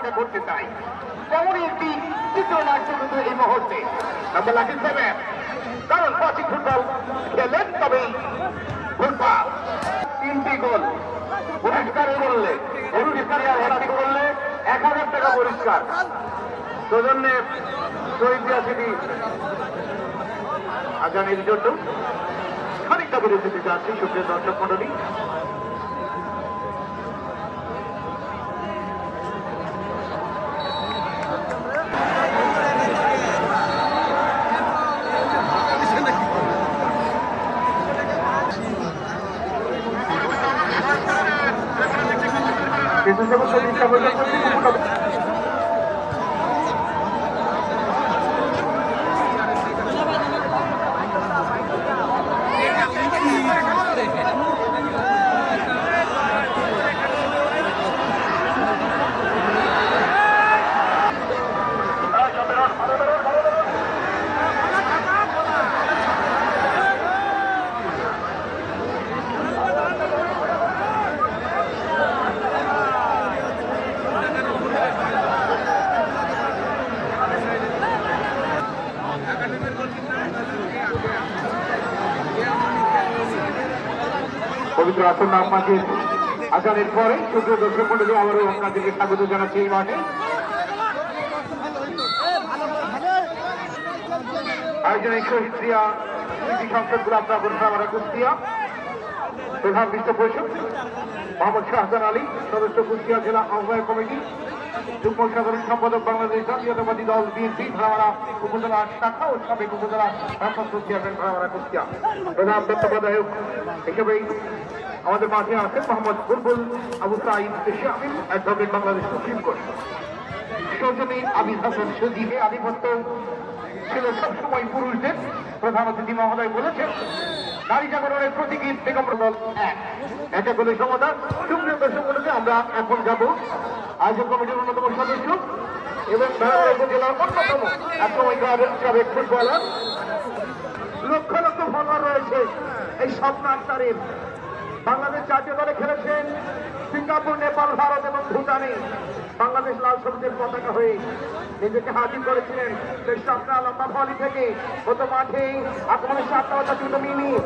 আমরা করতে চাই। তেমনই একটি চিত্রনাট্য কিন্তু এই মুহূর্তে নাম্বার লাকি 7, কারণ ওয়াচিং ফুটবল খেলেন তবেই ফুটবল। 3টি গোল পুরস্কারের মূল্যে, হেরানি করলে 1000 টাকা পুরস্কার। সৌজন্যে শহীদ সিটি আগামীর জন্য খানিকটা বিরতিতে যাচ্ছি। সুপ্রিয় দর্শক মন্ডলী, পবিত্র আসন নামাজের আজানের পরে সুপ্রিয় দর্শক মন্ডলী আবারও আপনাদেরকে স্বাগত জানাচ্ছি এই মাঠে। আয়োজনে কুষ্টিয়া সিটি সংসদ গোলাপ আমরা কুষ্টিয়া প্রধান পৃষ্ঠপোষক মোহাম্মদ শাহজাহান আলী, সদস্য কুষ্টিয়া জেলা আহ্বায়ক কমিটি, যুগ্ম সাধারণ সম্পাদক বাংলাদেশ জাতীয়তাবাদী দল বিএনপি ভাড়ামারা উপজেলা শাখা ও সাবেক উপজেলা ভারপ্রাপ্ত চেয়ারম্যান ভাড়ামারা কুষ্টিয়া। প্রধান তত্ত্বাবধায়ক হিসেবেই আমাদের মাঝে আছেন Mohammad Bulbul Abu Sayeed Shamim, advocate Bangladesh supreme court. সৌজনী আবিদ হাসান সজীবে আধিপত্য ছিল সবসময় পুরুষদের। প্রধান অতিথি মহোদয় বলেছেন নারী জাগরণের প্রতীকী বেগম দল একটা বলে সমাধান। সুপ্রিয় দর্শক মন্ডলী, আমরা এখন যাব আয়োজক কমিটির অন্যতম সদস্য এবং ভাড়ামারা উপজেলার অন্যতম একসময়কার সাবেক ফুটবলার, লক্ষ লক্ষ ফলোয়ার রয়েছে এই স্বপ্ন আক্তারের। বাংলাদেশ জাতীয় দলে খেলেছেন সিঙ্গাপুর, নেপাল, ভারত এবং ভুটানে। বাংলাদেশ লাল সবুজের পতাকা হয়ে নিজেকে হাজির করেছিলেন সেই স্বপ্ন লম্বা ভলি থেকে। গত মাঠে আক্রমণের 7টা মিনিট